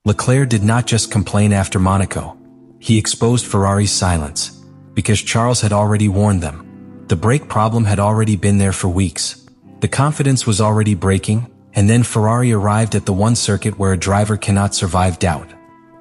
Leclerc did not just complain after Monaco. He exposed Ferrari's silence, because Charles had already warned them. The brake problem had already been there for weeks. The confidence was already breaking, and then Ferrari arrived at the one circuit where a driver cannot survive doubt.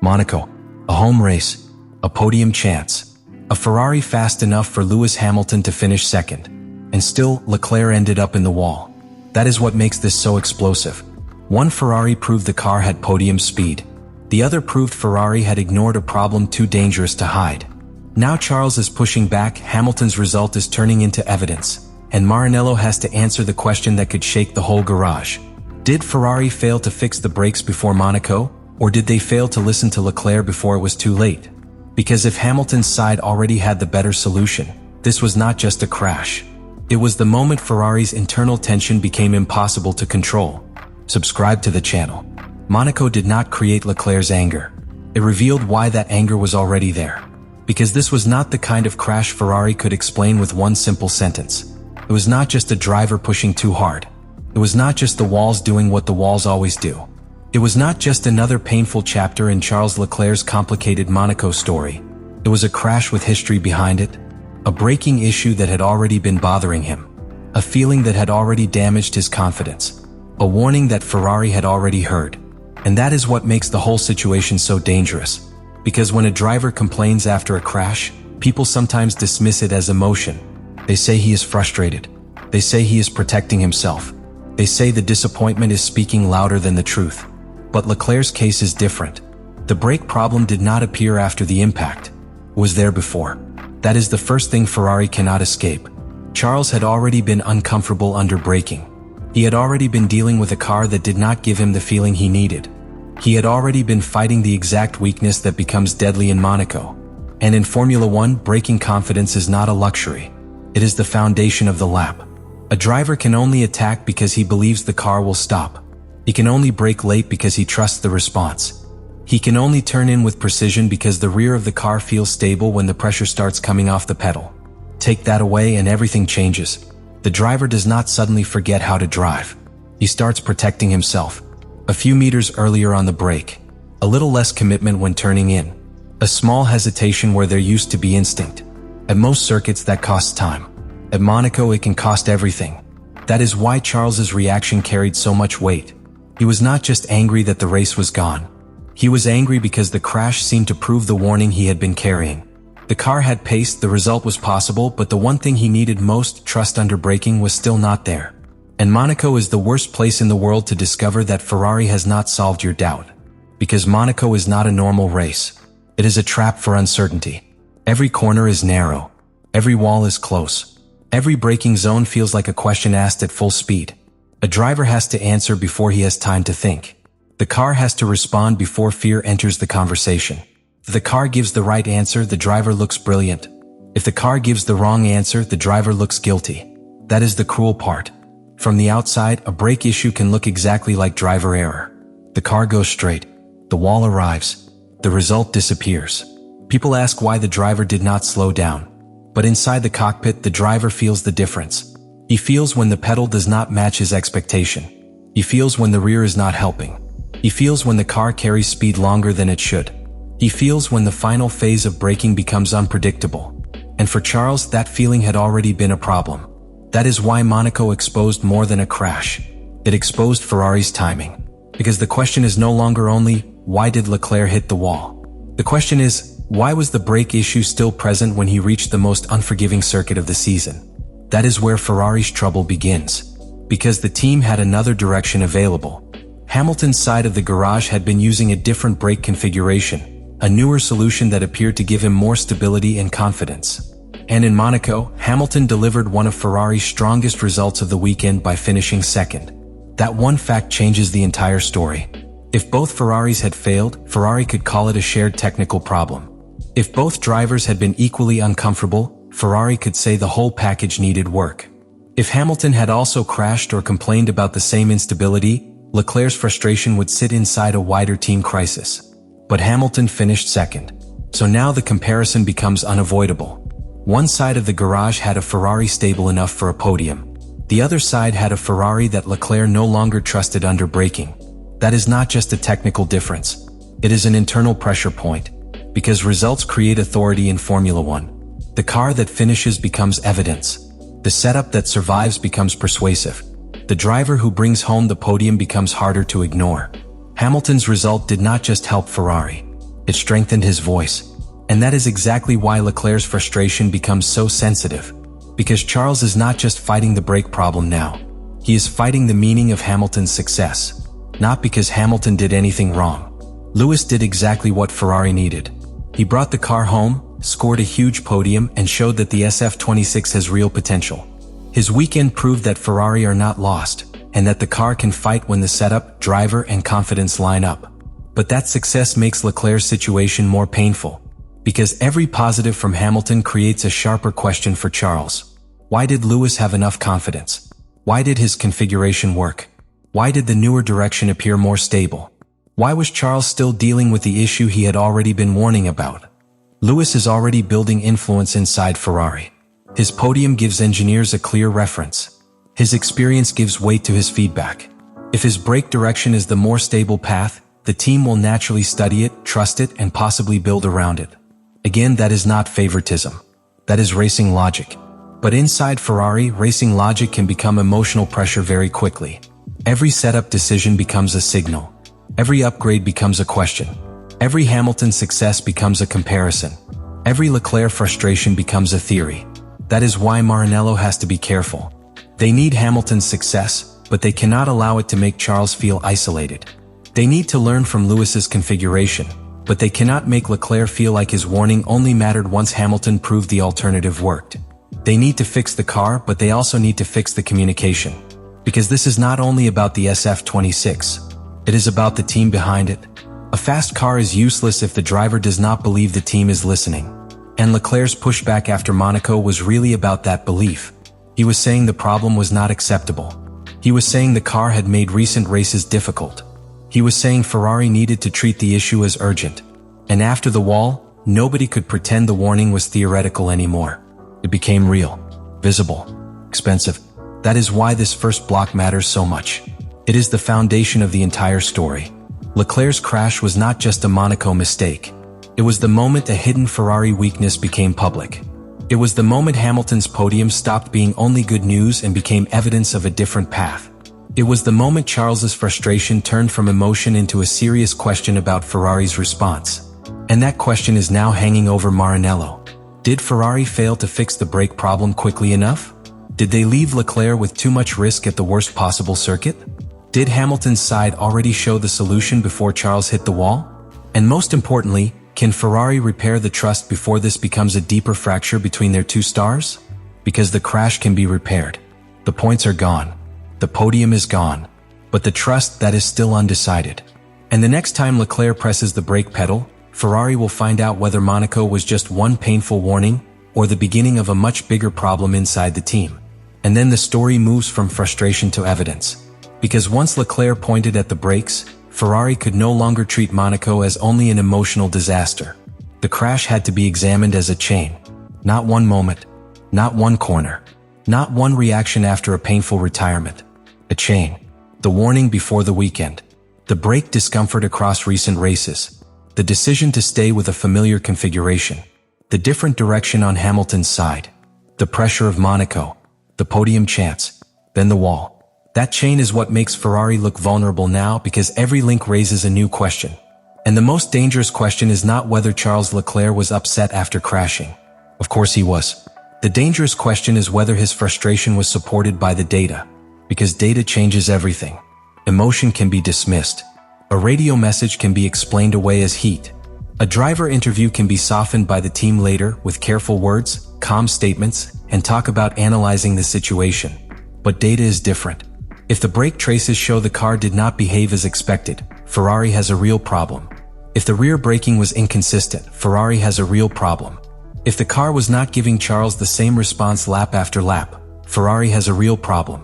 Monaco, a home race, a podium chance, a Ferrari fast enough for Lewis Hamilton to finish second, and still Leclerc ended up in the wall. That is what makes this so explosive. One Ferrari proved the car had podium speed. The other proved Ferrari had ignored a problem too dangerous to hide. Now Charles is pushing back, Hamilton's result is turning into evidence, and Maranello has to answer the question that could shake the whole garage. Did Ferrari fail to fix the brakes before Monaco, or did they fail to listen to Leclerc before it was too late? Because if Hamilton's side already had the better solution, this was not just a crash. It was the moment Ferrari's internal tension became impossible to control. Subscribe to the channel. Monaco did not create Leclerc's anger. It revealed why that anger was already there. Because this was not the kind of crash Ferrari could explain with one simple sentence. It was not just a driver pushing too hard. It was not just the walls doing what the walls always do. It was not just another painful chapter in Charles Leclerc's complicated Monaco story. It was a crash with history behind it, a braking issue that had already been bothering him, a feeling that had already damaged his confidence, a warning that Ferrari had already heard. And that is what makes the whole situation so dangerous. Because when a driver complains after a crash, people sometimes dismiss it as emotion. They say he is frustrated. They say he is protecting himself. They say the disappointment is speaking louder than the truth. But Leclerc's case is different. The brake problem did not appear after the impact. It was there before. That is the first thing Ferrari cannot escape. Charles had already been uncomfortable under braking. He had already been dealing with a car that did not give him the feeling he needed. He had already been fighting the exact weakness that becomes deadly in Monaco. And in Formula 1, braking confidence is not a luxury. It is the foundation of the lap. A driver can only attack because he believes the car will stop. He can only brake late because he trusts the response. He can only turn in with precision because the rear of the car feels stable when the pressure starts coming off the pedal. Take that away and everything changes. The driver does not suddenly forget how to drive. He starts protecting himself. A few meters earlier on the brake. A little less commitment when turning in. A small hesitation where there used to be instinct. At most circuits that costs time. At Monaco it can cost everything. That is why Charles's reaction carried so much weight. He was not just angry that the race was gone. He was angry because the crash seemed to prove the warning he had been carrying. The car had pace, the result was possible, but the one thing he needed most, trust under braking, was still not there. And Monaco is the worst place in the world to discover that Ferrari has not solved your doubt. Because Monaco is not a normal race. It is a trap for uncertainty. Every corner is narrow. Every wall is close. Every braking zone feels like a question asked at full speed. A driver has to answer before he has time to think. The car has to respond before fear enters the conversation. If the car gives the right answer, the driver looks brilliant. If the car gives the wrong answer, the driver looks guilty. That is the cruel part. From the outside, a brake issue can look exactly like driver error. The car goes straight. The wall arrives. The result disappears. People ask why the driver did not slow down. But inside the cockpit, the driver feels the difference. He feels when the pedal does not match his expectation. He feels when the rear is not helping. He feels when the car carries speed longer than it should. He feels when the final phase of braking becomes unpredictable. And for Charles, that feeling had already been a problem. That is why Monaco exposed more than a crash. It exposed Ferrari's timing. Because the question is no longer only, why did Leclerc hit the wall? The question is, why was the brake issue still present when he reached the most unforgiving circuit of the season? That is where Ferrari's trouble begins. Because the team had another direction available. Hamilton's side of the garage had been using a different brake configuration, a newer solution that appeared to give him more stability and confidence. And in Monaco, Hamilton delivered one of Ferrari's strongest results of the weekend by finishing second. That one fact changes the entire story. If both Ferraris had failed, Ferrari could call it a shared technical problem. If both drivers had been equally uncomfortable, Ferrari could say the whole package needed work. If Hamilton had also crashed or complained about the same instability, Leclerc's frustration would sit inside a wider team crisis. But Hamilton finished second. So now the comparison becomes unavoidable. One side of the garage had a Ferrari stable enough for a podium. The other side had a Ferrari that Leclerc no longer trusted under braking. That is not just a technical difference. It is an internal pressure point, because results create authority in Formula One. The car that finishes becomes evidence. The setup that survives becomes persuasive. The driver who brings home the podium becomes harder to ignore. Hamilton's result did not just help Ferrari. It strengthened his voice. And that is exactly why Leclerc's frustration becomes so sensitive. Because Charles is not just fighting the brake problem now. He is fighting the meaning of Hamilton's success. Not because Hamilton did anything wrong. Lewis did exactly what Ferrari needed. He brought the car home, scored a huge podium, and showed that the SF26 has real potential. His weekend proved that Ferrari are not lost, and that the car can fight when the setup, driver, and confidence line up. But that success makes Leclerc's situation more painful. Because every positive from Hamilton creates a sharper question for Charles. Why did Lewis have enough confidence? Why did his configuration work? Why did the newer direction appear more stable? Why was Charles still dealing with the issue he had already been warning about? Lewis is already building influence inside Ferrari. His podium gives engineers a clear reference. His experience gives weight to his feedback. If his brake direction is the more stable path, the team will naturally study it, trust it, and possibly build around it. Again, that is not favoritism. That is racing logic. But inside Ferrari, racing logic can become emotional pressure very quickly. Every setup decision becomes a signal. Every upgrade becomes a question. Every Hamilton success becomes a comparison. Every Leclerc frustration becomes a theory. That is why Maranello has to be careful. They need Hamilton's success, but they cannot allow it to make Charles feel isolated. They need to learn from Lewis's configuration, but they cannot make Leclerc feel like his warning only mattered once Hamilton proved the alternative worked. They need to fix the car, but they also need to fix the communication. Because this is not only about the SF26. It is about the team behind it. A fast car is useless if the driver does not believe the team is listening. And Leclerc's pushback after Monaco was really about that belief. He was saying the problem was not acceptable. He was saying the car had made recent races difficult. He was saying Ferrari needed to treat the issue as urgent. And after the wall, nobody could pretend the warning was theoretical anymore. It became real, visible, expensive. That is why this first block matters so much. It is the foundation of the entire story. Leclerc's crash was not just a Monaco mistake. It was the moment a hidden Ferrari weakness became public. It was the moment Hamilton's podium stopped being only good news and became evidence of a different path. It was the moment Charles's frustration turned from emotion into a serious question about Ferrari's response. And that question is now hanging over Maranello. Did Ferrari fail to fix the brake problem quickly enough? Did they leave Leclerc with too much risk at the worst possible circuit? Did Hamilton's side already show the solution before Charles hit the wall? And most importantly, can Ferrari repair the trust before this becomes a deeper fracture between their two stars? Because the crash can be repaired. The points are gone. The podium is gone. But the trust, that is still undecided. And the next time Leclerc presses the brake pedal, Ferrari will find out whether Monaco was just one painful warning or the beginning of a much bigger problem inside the team. And then the story moves from frustration to evidence. Because once Leclerc pointed at the brakes, Ferrari could no longer treat Monaco as only an emotional disaster. The crash had to be examined as a chain. Not one moment. Not one corner. Not one reaction after a painful retirement. A chain. The warning before the weekend. The brake discomfort across recent races. The decision to stay with a familiar configuration. The different direction on Hamilton's side. The pressure of Monaco. The podium chance. Then the wall. That chain is what makes Ferrari look vulnerable now, because every link raises a new question. And the most dangerous question is not whether Charles Leclerc was upset after crashing. Of course he was. The dangerous question is whether his frustration was supported by the data. Because data changes everything. Emotion can be dismissed. A radio message can be explained away as heat. A driver interview can be softened by the team later with careful words, calm statements, and talk about analyzing the situation. But data is different. If the brake traces show the car did not behave as expected, Ferrari has a real problem. If the rear braking was inconsistent, Ferrari has a real problem. If the car was not giving Charles the same response lap after lap, Ferrari has a real problem.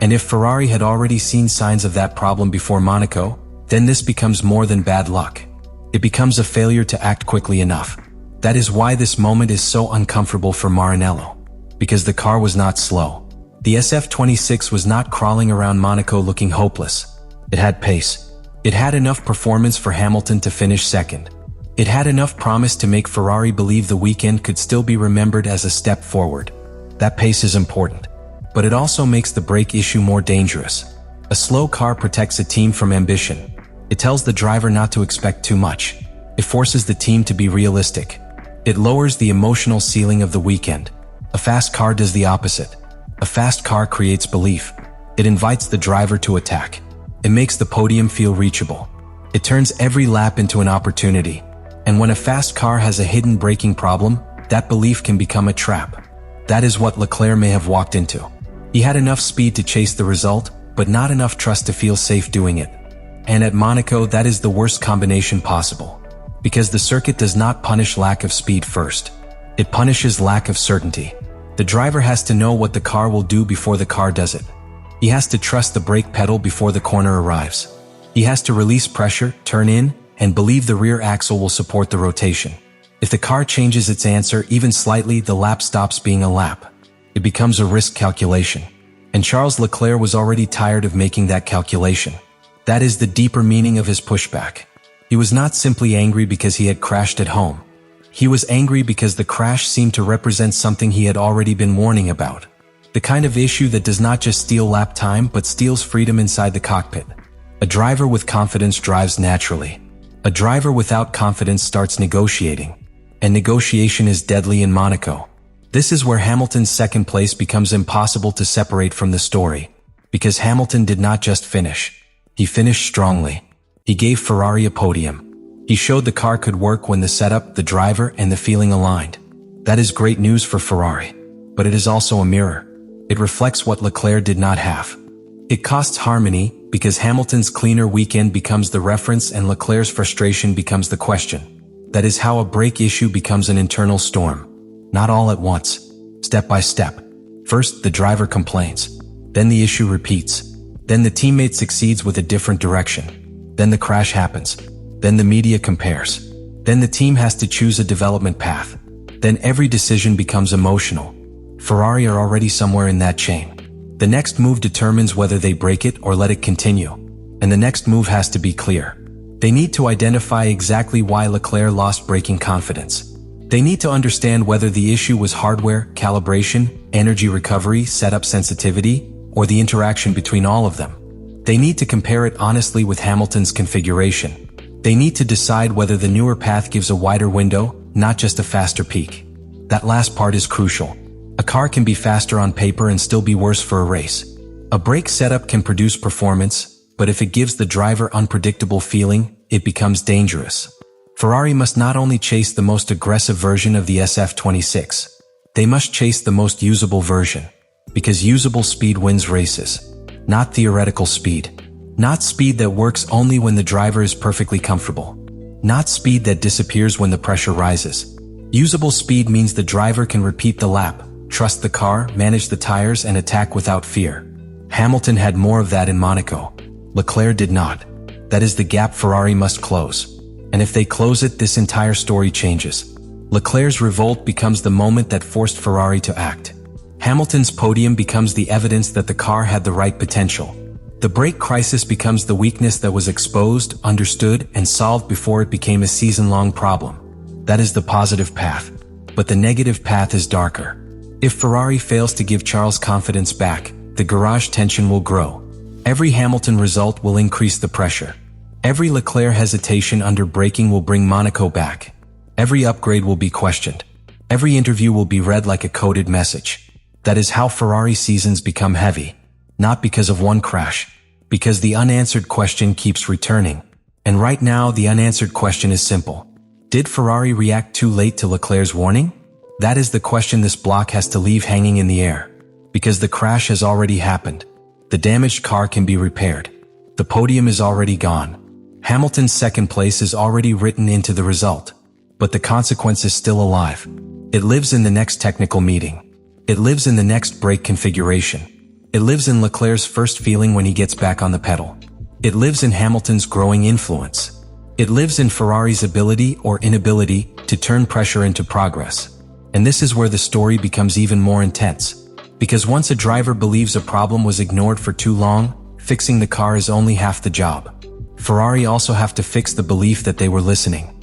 And if Ferrari had already seen signs of that problem before Monaco, then this becomes more than bad luck. It becomes a failure to act quickly enough. That is why this moment is so uncomfortable for Maranello. Because the car was not slow. The SF26 was not crawling around Monaco looking hopeless. It had pace. It had enough performance for Hamilton to finish second. It had enough promise to make Ferrari believe the weekend could still be remembered as a step forward. That pace is important. But it also makes the brake issue more dangerous. A slow car protects a team from ambition. It tells the driver not to expect too much. It forces the team to be realistic. It lowers the emotional ceiling of the weekend. A fast car does the opposite. A fast car creates belief. It invites the driver to attack. It makes the podium feel reachable. It turns every lap into an opportunity. And when a fast car has a hidden braking problem, that belief can become a trap. That is what Leclerc may have walked into. He had enough speed to chase the result, but not enough trust to feel safe doing it. And at Monaco, that is the worst combination possible. Because the circuit does not punish lack of speed first. It punishes lack of certainty. The driver has to know what the car will do before the car does it. He has to trust the brake pedal before the corner arrives. He has to release pressure, turn in, and believe the rear axle will support the rotation. If the car changes its answer even slightly, the lap stops being a lap. It becomes a risk calculation. And Charles Leclerc was already tired of making that calculation. That is the deeper meaning of his pushback. He was not simply angry because he had crashed at home. He was angry because the crash seemed to represent something he had already been warning about. The kind of issue that does not just steal lap time but steals freedom inside the cockpit. A driver with confidence drives naturally. A driver without confidence starts negotiating. And negotiation is deadly in Monaco. This is where Hamilton's second place becomes impossible to separate from the story. Because Hamilton did not just finish. He finished strongly. He gave Ferrari a podium. He showed the car could work when the setup, the driver, and the feeling aligned. That is great news for Ferrari. But it is also a mirror. It reflects what Leclerc did not have. It costs harmony, because Hamilton's cleaner weekend becomes the reference and Leclerc's frustration becomes the question. That is how a brake issue becomes an internal storm. Not all at once. Step by step. First, the driver complains. Then the issue repeats. Then the teammate succeeds with a different direction. Then the crash happens. Then the media compares. Then the team has to choose a development path. Then every decision becomes emotional. Ferrari are already somewhere in that chain. The next move determines whether they break it or let it continue. And the next move has to be clear. They need to identify exactly why Leclerc lost braking confidence. They need to understand whether the issue was hardware, calibration, energy recovery, setup sensitivity, or the interaction between all of them. They need to compare it honestly with Hamilton's configuration. They need to decide whether the newer path gives a wider window, not just a faster peak. That last part is crucial. A car can be faster on paper and still be worse for a race. A brake setup can produce performance, but if it gives the driver unpredictable feeling, it becomes dangerous. Ferrari must not only chase the most aggressive version of the SF26, they must chase the most usable version. Because usable speed wins races. Not theoretical speed. Not speed that works only when the driver is perfectly comfortable. Not speed that disappears when the pressure rises. Usable speed means the driver can repeat the lap, trust the car, manage the tires, and attack without fear. Hamilton had more of that in Monaco. Leclerc did not. That is the gap Ferrari must close. And if they close it, this entire story changes. Leclerc's revolt becomes the moment that forced Ferrari to act. Hamilton's podium becomes the evidence that the car had the right potential. The brake crisis becomes the weakness that was exposed, understood, and solved before it became a season-long problem. That is the positive path. But the negative path is darker. If Ferrari fails to give Charles confidence back, the garage tension will grow. Every Hamilton result will increase the pressure. Every Leclerc hesitation under braking will bring Monaco back. Every upgrade will be questioned. Every interview will be read like a coded message. That is how Ferrari seasons become heavy. Not because of one crash, because the unanswered question keeps returning. And right now, the unanswered question is simple. Did Ferrari react too late to Leclerc's warning? That is the question this block has to leave hanging in the air. Because the crash has already happened. The damaged car can be repaired. The podium is already gone. Hamilton's second place is already written into the result. But the consequence is still alive. It lives in the next technical meeting. It lives in the next brake configuration. It lives in Leclerc's first feeling when he gets back on the pedal. It lives in Hamilton's growing influence. It lives in Ferrari's ability or inability to turn pressure into progress. And this is where the story becomes even more intense. Because once a driver believes a problem was ignored for too long, fixing the car is only half the job. Ferrari also have to fix the belief that they were listening.